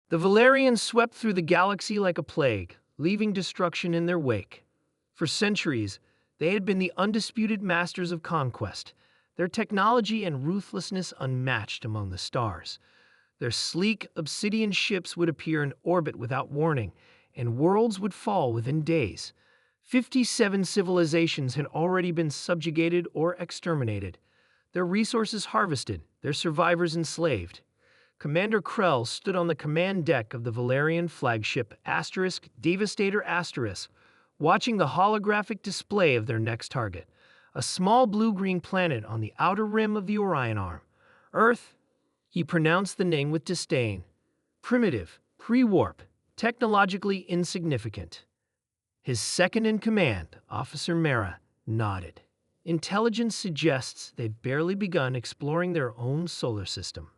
The Valerians swept through the galaxy like a plague, leaving destruction in their wake. For centuries, they had been the undisputed masters of conquest, their technology and ruthlessness unmatched among the stars. Their sleek, obsidian ships would appear in orbit without warning, and worlds would fall within days. 57 civilizations had already been subjugated or exterminated, their resources harvested, their survivors enslaved. Commander Krell stood on the command deck of the Valerian flagship Devastator *, watching the holographic display of their next target, a small blue-green planet on the outer rim of the Orion Arm. Earth, he pronounced the name with disdain. Primitive, pre-warp, technologically insignificant. His second-in-command, Officer Mara, nodded. Intelligence suggests they've barely begun exploring their own solar system.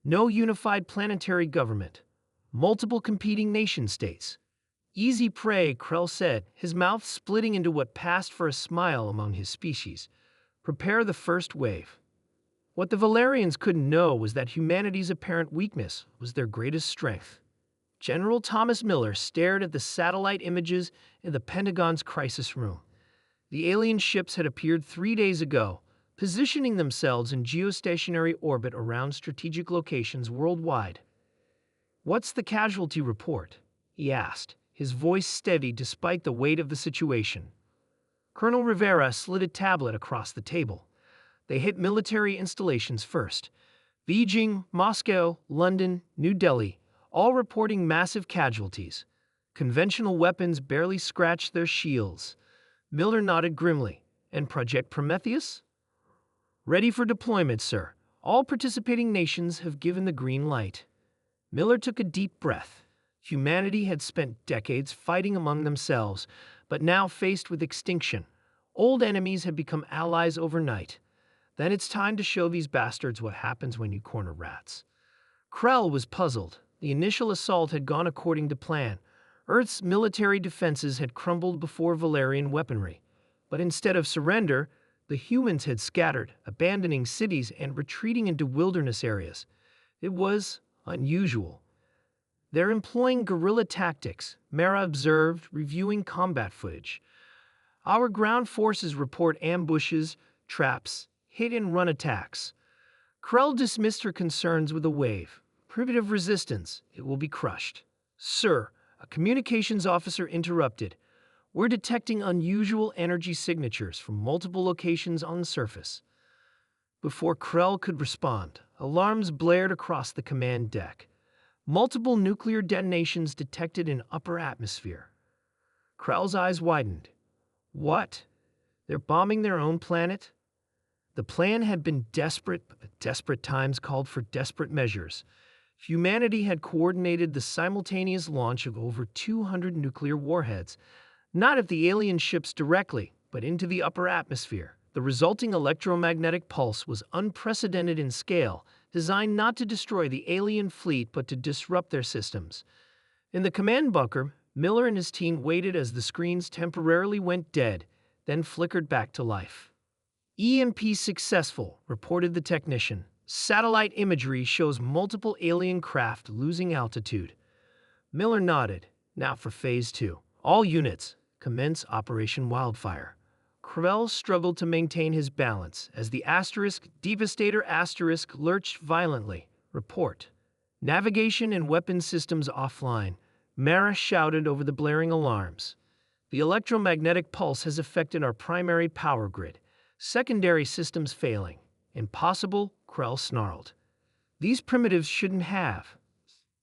No unified planetary government. Multiple competing nation-states. Easy prey, Krell said, his mouth splitting into what passed for a smile among his species. Prepare the first wave. What the Valerians couldn't know was that humanity's apparent weakness was their greatest strength. General Thomas Miller stared at the satellite images in the Pentagon's crisis room. The alien ships had appeared 3 days ago, positioning themselves in geostationary orbit around strategic locations worldwide. "What's the casualty report?" he asked, his voice steady despite the weight of the situation. Colonel Rivera slid a tablet across the table. They hit military installations first. Beijing, Moscow, London, New Delhi, all reporting massive casualties. Conventional weapons barely scratched their shields. Miller nodded grimly. And Project Prometheus? Ready for deployment, sir. All participating nations have given the green light. Miller took a deep breath. Humanity had spent decades fighting among themselves, but now faced with extinction. Old enemies had become allies overnight. Then it's time to show these bastards what happens when you corner rats. Krell was puzzled. The initial assault had gone according to plan. Earth's military defenses had crumbled before Valerian weaponry. But instead of surrender, the humans had scattered, abandoning cities and retreating into wilderness areas. It was unusual. They're employing guerrilla tactics, Mara observed, reviewing combat footage. Our ground forces report ambushes, traps, hit-and-run attacks. Krell dismissed her concerns with a wave. Primitive resistance, it will be crushed. Sir, a communications officer interrupted. We're detecting unusual energy signatures from multiple locations on the surface. Before Krell could respond, alarms blared across the command deck. Multiple nuclear detonations detected in upper atmosphere. Krell's eyes widened. What? They're bombing their own planet? The plan had been desperate, but desperate times called for desperate measures. Humanity had coordinated the simultaneous launch of over 200 nuclear warheads, not at the alien ships directly, but into the upper atmosphere. The resulting electromagnetic pulse was unprecedented in scale, designed not to destroy the alien fleet but to disrupt their systems. In the command bunker, Miller and his team waited as the screens temporarily went dead, then flickered back to life. EMP successful, reported the technician. Satellite imagery shows multiple alien craft losing altitude. Miller nodded. Now for Phase 2. All units, commence Operation Wildfire. Krell struggled to maintain his balance as the Devastator lurched violently. Report. Navigation and weapon systems offline. Mara shouted over the blaring alarms. The electromagnetic pulse has affected our primary power grid. Secondary systems failing. Impossible, Krell snarled. These primitives shouldn't have.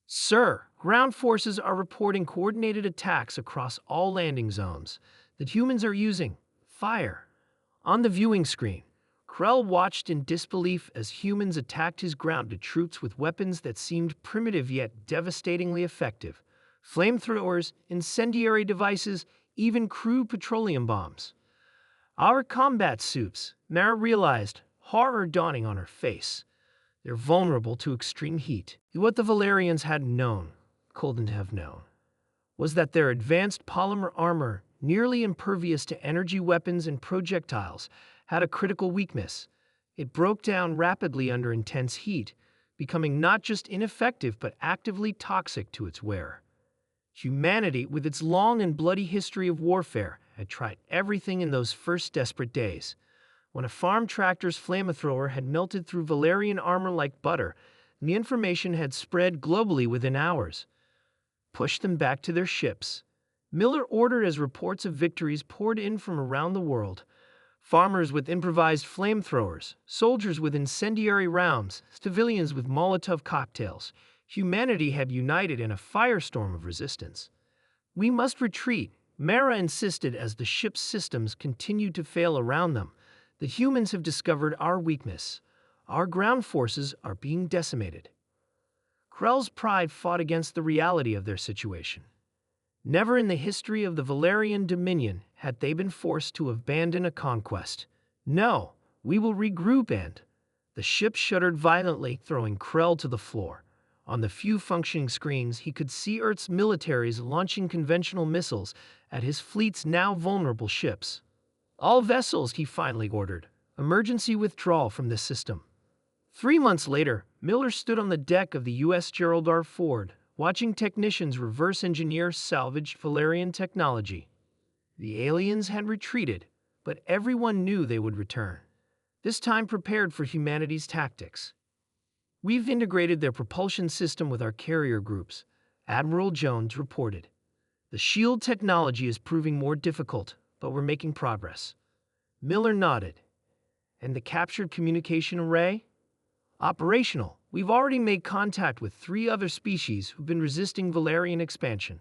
Sir, ground forces are reporting coordinated attacks across all landing zones. The humans are using fire. On the viewing screen, Krell watched in disbelief as humans attacked his grounded troops with weapons that seemed primitive yet devastatingly effective. Flamethrowers, incendiary devices, even crude petroleum bombs. Our combat suits, Mara realized, horror dawning on her face. They're vulnerable to extreme heat. What the Valerians hadn't known, couldn't have known, was that their advanced polymer armor, nearly impervious to energy weapons and projectiles, had a critical weakness. It broke down rapidly under intense heat, becoming not just ineffective but actively toxic to its wearer. Humanity, with its long and bloody history of warfare, had tried everything in those first desperate days. When a farm tractor's flamethrower had melted through Valerian armor like butter, the information had spread globally within hours. Push them back to their ships, Miller ordered as reports of victories poured in from around the world. Farmers with improvised flamethrowers, soldiers with incendiary rounds, civilians with Molotov cocktails. Humanity had united in a firestorm of resistance. "We must retreat," Mara insisted as the ship's systems continued to fail around them. "The humans have discovered our weakness. Our ground forces are being decimated." Krell's pride fought against the reality of their situation. Never in the history of the Valerian Dominion had they been forced to abandon a conquest. "No, we will regroup and—" The ship shuddered violently, throwing Krell to the floor. On the few functioning screens, he could see Earth's militaries launching conventional missiles at his fleet's now vulnerable ships. "All vessels," he finally ordered. "Emergency withdrawal from this system." 3 months later, Miller stood on the deck of the U.S. Gerald R. Ford, watching technicians reverse engineer salvaged Valerian technology. The aliens had retreated, but everyone knew they would return, this time prepared for humanity's tactics. "We've integrated their propulsion system with our carrier groups," Admiral Jones reported. "The shield technology is proving more difficult, but we're making progress." Miller nodded. "And the captured communication array?" "Operational. We've already made contact with 3 other species who've been resisting Valerian expansion.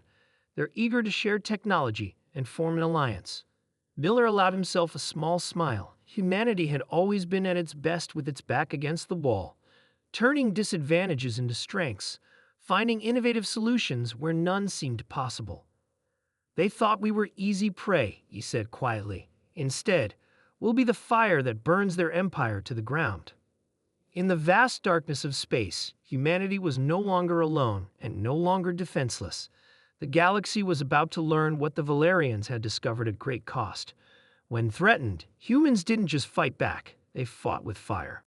They're eager to share technology and form an alliance." Miller allowed himself a small smile. Humanity had always been at its best with its back against the wall, turning disadvantages into strengths, finding innovative solutions where none seemed possible. "They thought we were easy prey," he said quietly. "Instead, we'll be the fire that burns their empire to the ground." In the vast darkness of space, humanity was no longer alone and no longer defenseless. The galaxy was about to learn what the Valerians had discovered at great cost. When threatened, humans didn't just fight back, they fought with fire.